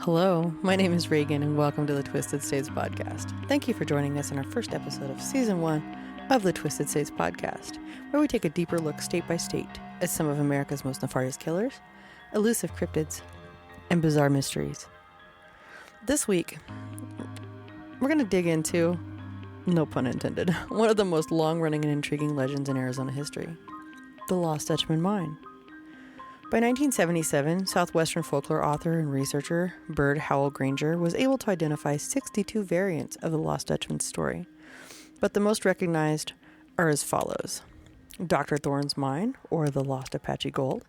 Hello, my name is Reagan, and welcome to the Twisted States Podcast. Thank you for joining us in our first episode of Season 1 of the Twisted States Podcast, where we take a deeper look state by state at some of America's most nefarious killers, elusive cryptids, and bizarre mysteries. This week, we're going to dig into, no pun intended, one of the most long-running and intriguing legends in Arizona history, the Lost Dutchman Mine. By 1977, Southwestern folklore author and researcher Bird Howell Granger was able to identify 62 variants of the Lost Dutchman story, but the most recognized are as follows: Dr. Thorne's Mine, or the Lost Apache Gold;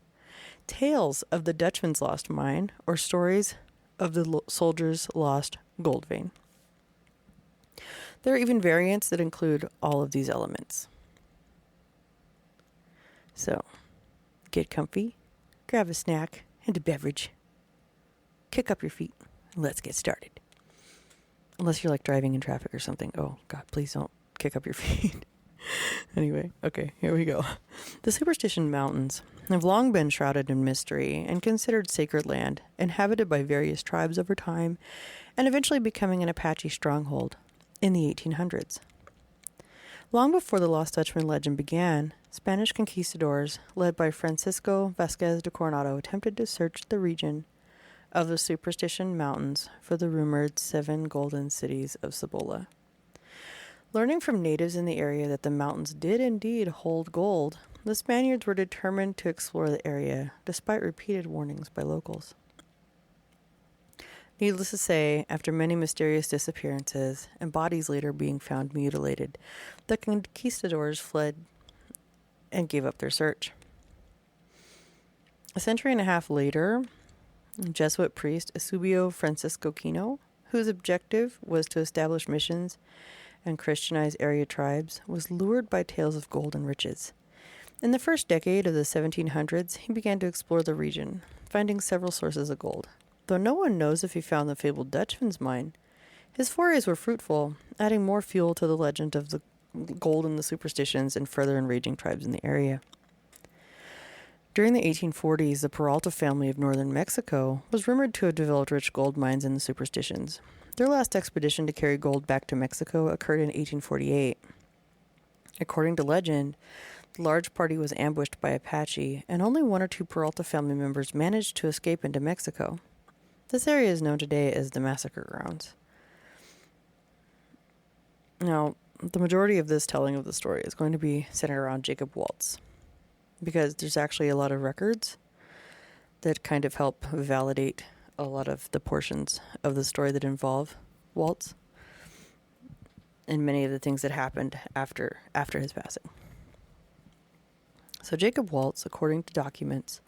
Tales of the Dutchman's Lost Mine, or Stories of the Soldier's Lost Gold Vein. There are even variants that include all of these elements. So, get comfy, grab a snack and a beverage, kick up your feet, and let's get started. Unless you're like driving in traffic or something. Oh God, please don't kick up your feet. Anyway, okay, here we go. The Superstition Mountains have long been shrouded in mystery and considered sacred land, inhabited by various tribes over time, and eventually becoming an Apache stronghold in the 1800s. Long before the Lost Dutchman legend began, Spanish conquistadors, led by Francisco Vasquez de Coronado, attempted to search the region of the Superstition Mountains for the rumored 7 golden cities of Cibola. Learning from natives in the area that the mountains did indeed hold gold, the Spaniards were determined to explore the area, despite repeated warnings by locals. Needless to say, after many mysterious disappearances and bodies later being found mutilated, the conquistadors fled and gave up their search. A century and a half later, Jesuit priest Eusebio Francisco Kino, whose objective was to establish missions and Christianize area tribes, was lured by tales of gold and riches. In the first decade of the 1700s, he began to explore the region, finding several sources of gold. Though no one knows if he found the fabled Dutchman's mine, his forays were fruitful, adding more fuel to the legend of the gold and the superstitions and further enraging tribes in the area. During the 1840s, the Peralta family of northern Mexico was rumored to have developed rich gold mines in the superstitions. Their last expedition to carry gold back to Mexico occurred in 1848. According to legend, the large party was ambushed by Apache, and only 1 or 2 Peralta family members managed to escape into Mexico. This area is known today as the Massacre Grounds. Now, the majority of this telling of the story is going to be centered around Jacob Waltz, because there's actually a lot of records that kind of help validate a lot of the portions of the story that involve Waltz and many of the things that happened after his passing. So Jacob Waltz, according to documents,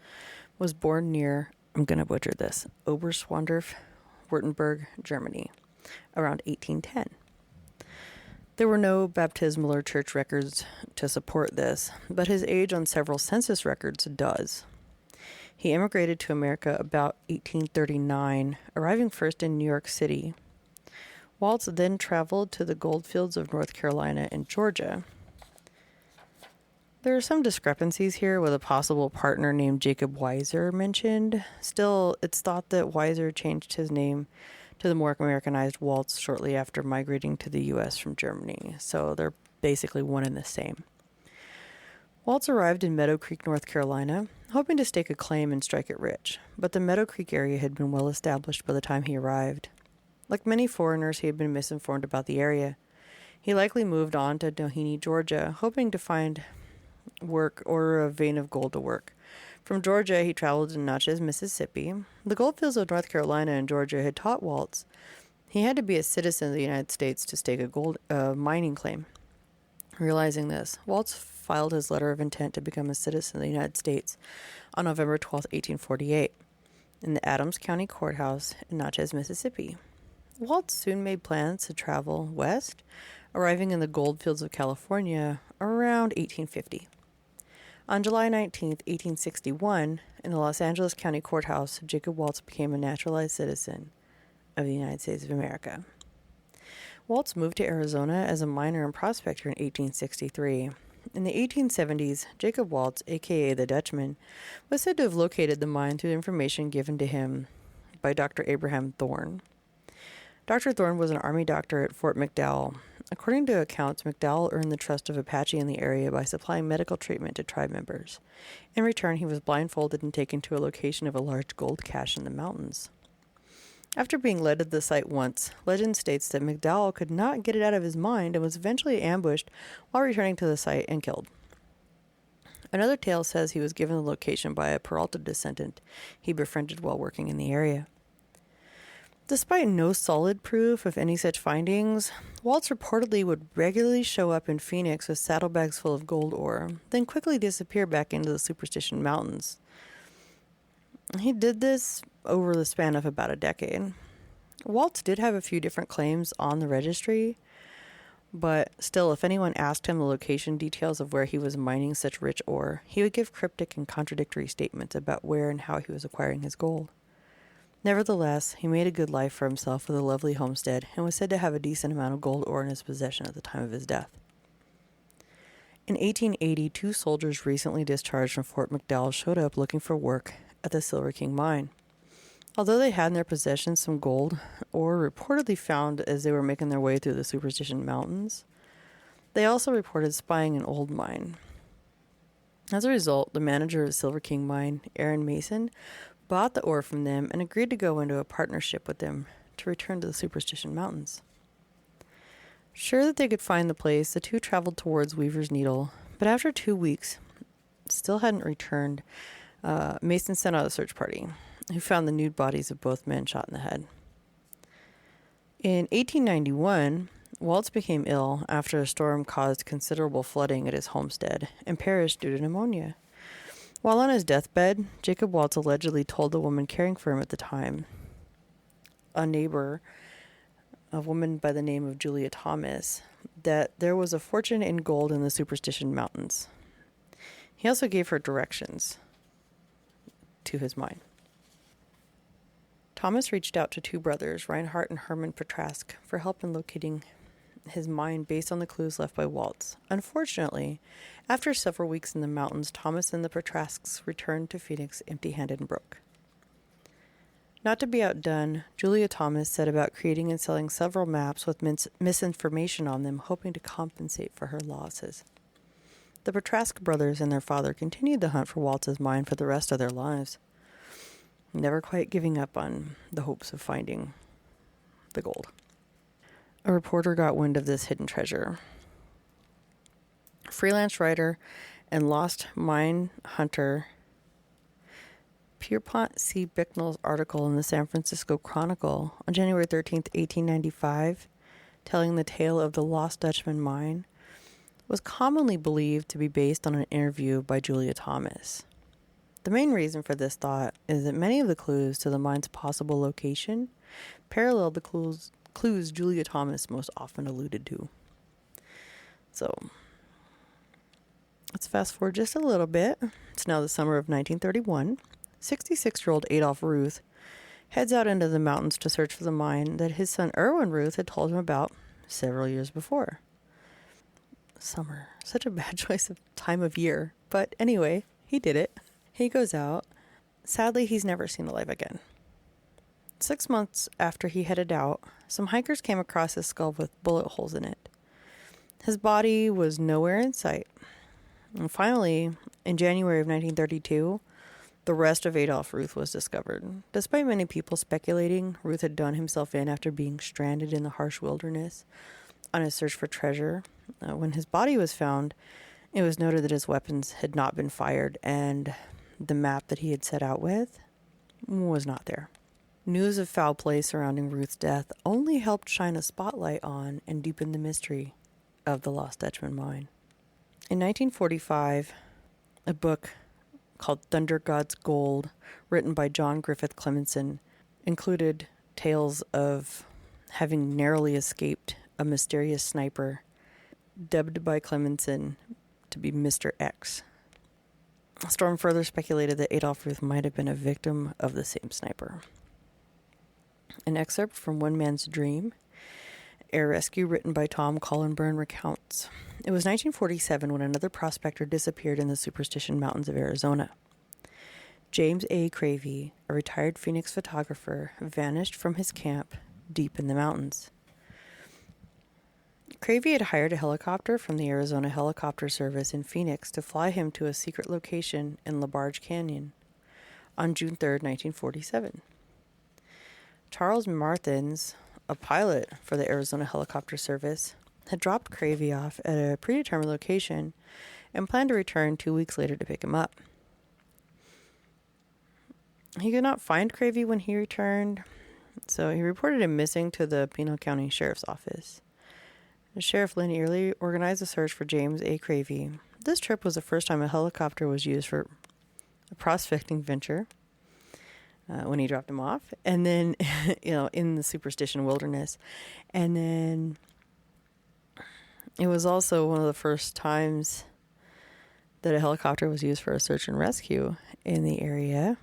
was born near, I'm going to butcher this, Oberschwandorf, Württemberg, Germany, around 1810. There were no baptismal or church records to support this, but his age on several census records does. He immigrated to America about 1839, arriving first in New York City. Waltz then traveled to the goldfields of North Carolina and Georgia. There are some discrepancies here with a possible partner named Jacob Weiser mentioned. Still, it's thought that Weiser changed his name to the more Americanized Waltz shortly after migrating to the U.S. from Germany, so they're basically one and the same. Waltz arrived in Meadow Creek, North Carolina, hoping to stake a claim and strike it rich, but the Meadow Creek area had been well established by the time he arrived. Like many foreigners, he had been misinformed about the area. He likely moved on to Doheny, Georgia, hoping to find work or a vein of gold to work. From Georgia, he traveled to Natchez, Mississippi. The goldfields of North Carolina and Georgia had taught Waltz he had to be a citizen of the United States to stake a gold mining claim. Realizing this, Waltz filed his letter of intent to become a citizen of the United States on November 12, 1848, in the Adams County Courthouse in Natchez, Mississippi. Waltz soon made plans to travel west, arriving in the goldfields of California around 1850. On July 19, 1861, in the Los Angeles County Courthouse, Jacob Waltz became a naturalized citizen of the United States of America. Waltz moved to Arizona as a miner and prospector in 1863. In the 1870s, Jacob Waltz, a.k.a. the Dutchman, was said to have located the mine through information given to him by Dr. Abraham Thorne. Dr. Thorne was an Army doctor at Fort McDowell. According to accounts, McDowell earned the trust of Apache in the area by supplying medical treatment to tribe members. In return, he was blindfolded and taken to a location of a large gold cache in the mountains. After being led to the site once, legend states that McDowell could not get it out of his mind and was eventually ambushed while returning to the site and killed. Another tale says he was given the location by a Peralta descendant he befriended while working in the area. Despite no solid proof of any such findings, Waltz reportedly would regularly show up in Phoenix with saddlebags full of gold ore, then quickly disappear back into the Superstition Mountains. He did this over the span of about a decade. Waltz did have a few different claims on the registry, but still, if anyone asked him the location details of where he was mining such rich ore, he would give cryptic and contradictory statements about where and how he was acquiring his gold. Nevertheless, he made a good life for himself with a lovely homestead and was said to have a decent amount of gold ore in his possession at the time of his death. In 1880, 2 soldiers recently discharged from Fort McDowell showed up looking for work at the Silver King mine. Although they had in their possession some gold ore reportedly found as they were making their way through the Superstition Mountains, they also reported spying an old mine. As a result, the manager of Silver King mine, Aaron Mason, bought the ore from them and agreed to go into a partnership with them to return to the Superstition Mountains. Sure that they could find the place, the two traveled towards Weaver's Needle, but after 2 weeks, still hadn't returned. Mason sent out a search party, who found the nude bodies of both men shot in the head. In 1891, Waltz became ill after a storm caused considerable flooding at his homestead and perished due to pneumonia. While on his deathbed, Jacob Waltz allegedly told the woman caring for him at the time, a neighbor, a woman by the name of Julia Thomas, that there was a fortune in gold in the Superstition Mountains. He also gave her directions to his mine. Thomas reached out to 2 brothers, Reinhardt and Herman Petrask, for help in locating his mine based on the clues left by Waltz. Unfortunately, after several weeks in the mountains, Thomas and the Petrasks returned to Phoenix empty-handed and broke. Not to be outdone, Julia Thomas set about creating and selling several maps with misinformation on them, hoping to compensate for her losses. The Petrask brothers and their father continued the hunt for Waltz's mine for the rest of their lives, never quite giving up on the hopes of finding the gold. A reporter got wind of this hidden treasure. Freelance writer and lost mine hunter Pierpont C. Bicknell's article in the San Francisco Chronicle on January 13th, 1895, telling the tale of the Lost Dutchman mine, was commonly believed to be based on an interview by Julia Thomas. The main reason for this thought is that many of the clues to the mine's possible location paralleled the clues Julia Thomas most often alluded to. So, let's fast forward just a little bit. It's now the summer of 1931. 66-year-old Adolph Ruth heads out into the mountains to search for the mine that his son Erwin Ruth had told him about several years before. Summer. Such a bad choice of time of year. But anyway, he did it. He goes out. Sadly, he's never seen alive again. 6 months after he headed out, some hikers came across his skull with bullet holes in it. His body was nowhere in sight. And finally, in January of 1932, the rest of Adolph Ruth was discovered. Despite many people speculating Ruth had done himself in after being stranded in the harsh wilderness on his search for treasure, when his body was found, it was noted that his weapons had not been fired and the map that he had set out with was not there. News of foul play surrounding Ruth's death only helped shine a spotlight on and deepen the mystery of the Lost Dutchman mine. In 1945, a book called Thunder God's Gold, written by John Griffith Clemenson, included tales of having narrowly escaped a mysterious sniper, dubbed by Clemenson to be Mr. X. Storm further speculated that Adolph Ruth might have been a victim of the same sniper. An excerpt from One Man's Dream, Air Rescue, written by Tom Collenburn, recounts, it was 1947 when another prospector disappeared in the Superstition Mountains of Arizona. James A. Cravey, a retired Phoenix photographer, vanished from his camp deep in the mountains. Cravey had hired a helicopter from the Arizona Helicopter Service in Phoenix to fly him to a secret location in LaBarge Canyon on June 3rd, 1947. Charles Martins, a pilot for the Arizona Helicopter Service, had dropped Cravey off at a predetermined location and planned to return 2 weeks later to pick him up. He could not find Cravey when he returned, so he reported him missing to the Pinal County Sheriff's Office. Sheriff Lynn Early organized a search for James A. Cravey. This trip was the first time a helicopter was used for a prospecting venture when he dropped him off. And then, in the Superstition Wilderness. And then it was also one of the first times that a helicopter was used for a search and rescue in the area.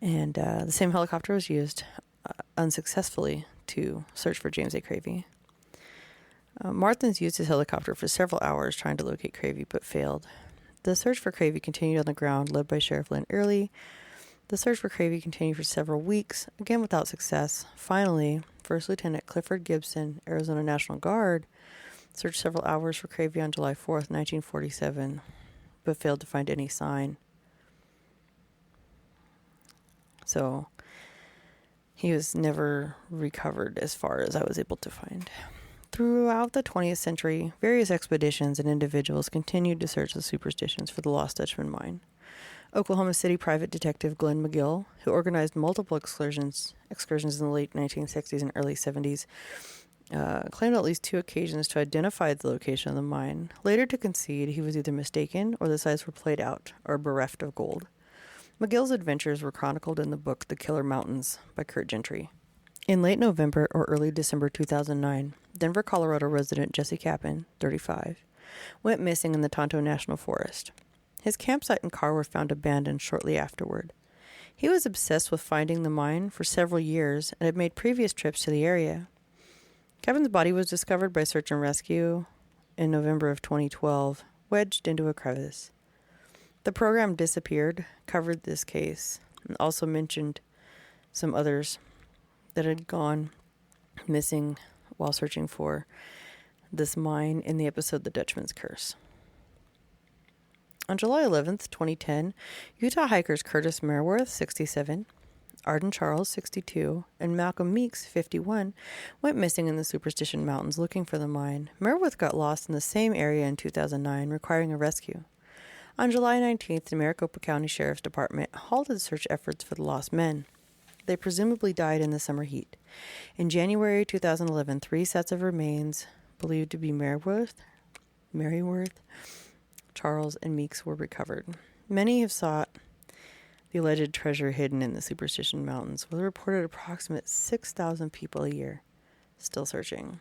And the same helicopter was used unsuccessfully to search for James A. Cravey. Martins used his helicopter for several hours trying to locate Cravey, but failed. The search for Cravey continued on the ground, led by Sheriff Lynn Early. The search for Cravey continued for several weeks, again without success. Finally, First Lieutenant Clifford Gibson, Arizona National Guard, searched several hours for Cravey on July 4th, 1947, but failed to find any sign. So, he was never recovered as far as I was able to find. Throughout the 20th century, various expeditions and individuals continued to search the superstitions for the lost Dutchman mine. Oklahoma City private detective Glenn McGill, who organized multiple excursions in the late 1960s and early 70s, claimed at least 2 occasions to identify the location of the mine, later to concede he was either mistaken or the sites were played out or bereft of gold. McGill's adventures were chronicled in the book The Killer Mountains by Kurt Gentry. In late November or early December 2009, Denver, Colorado resident Jesse Kappen, 35, went missing in the Tonto National Forest. His campsite and car were found abandoned shortly afterward. He was obsessed with finding the mine for several years and had made previous trips to the area. Kevin's body was discovered by search and rescue in November of 2012, wedged into a crevice. The program Disappeared covered this case and also mentioned some others that had gone missing while searching for this mine in the episode The Dutchman's Curse. On July 11th, 2010, Utah hikers Curtis Merworth, 67, Arden Charles, 62, and Malcolm Meeks, 51, went missing in the Superstition Mountains looking for the mine. Merworth got lost in the same area in 2009, requiring a rescue. On July 19th, the Maricopa County Sheriff's Department halted search efforts for the lost men. They presumably died in the summer heat. In January 2011, 3 sets of remains believed to be Merworth, Charles, and Meeks were recovered. Many have sought the alleged treasure hidden in the Superstition Mountains, with a reported approximate 6,000 people a year still searching.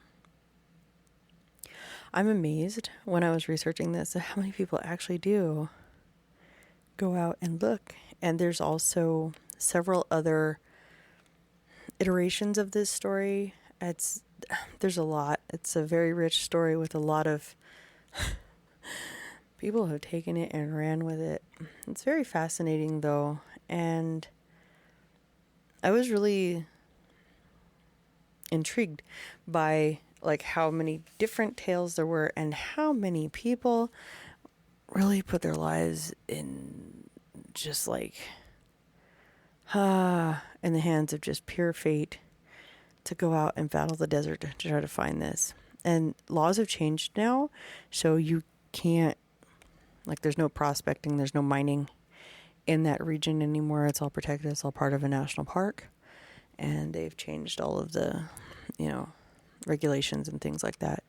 I'm amazed when I was researching this at how many people actually do go out and look. And there's also several other iterations of this story. There's a lot. It's a very rich story with a lot of people have taken it and ran with it. It's very fascinating though, and I was really intrigued by how many different tales there were and how many people really put their lives in just in the hands of just pure fate to go out and battle the desert to try to find this. And laws have changed now, so you can't, there's no prospecting, there's no mining in that region anymore. It's all protected. It's all part of a national park. And they've changed all of the, regulations and things like that.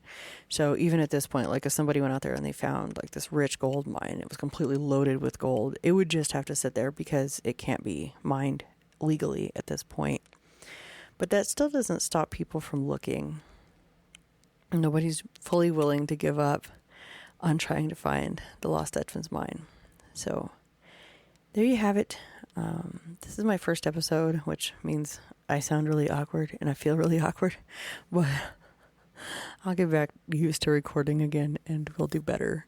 So even at this point, if somebody went out there and they found this rich gold mine, it was completely loaded with gold, it would just have to sit there because it can't be mined legally at this point. But that still doesn't stop people from looking. Nobody's fully willing to give up on trying to find the lost Dutchman's mine. So there you have it. This is my first episode, which means I sound really awkward and I feel really awkward, but I'll get back used to recording again and we'll do better.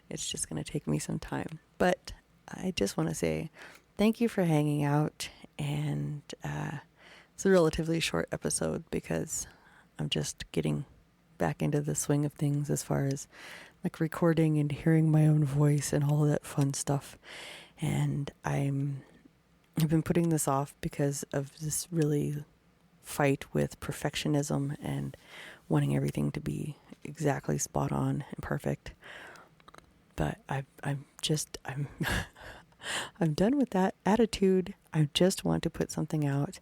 It's just going to take me some time, but I just want to say thank you for hanging out. And it's a relatively short episode because I'm just getting back into the swing of things as far as like recording and hearing my own voice and all of that fun stuff. And I've been putting this off because of this really fight with perfectionism and wanting everything to be exactly spot on and perfect. But I'm I'm done with that attitude. I just want to put something out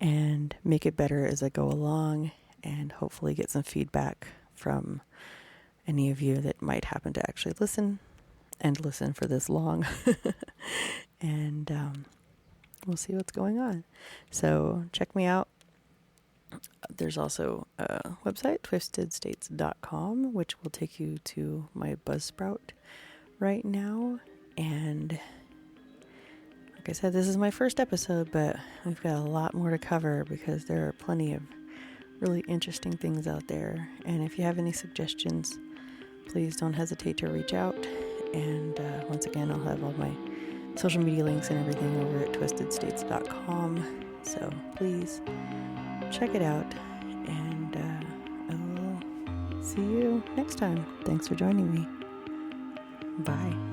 and make it better as I go along, and hopefully get some feedback from any of you that might happen to actually listen for this long. And we'll see what's going on. So check me out. There's also a website, twistedstates.com, which will take you to my Buzzsprout right now. And like I said, this is my first episode, but we've got a lot more to cover because there are plenty of really interesting things out there. And if you have any suggestions, please don't hesitate to reach out. And once again, I'll have all my social media links and everything over at twistedstates.com. So please check it out, and I will see you next time. Thanks for joining me. Bye.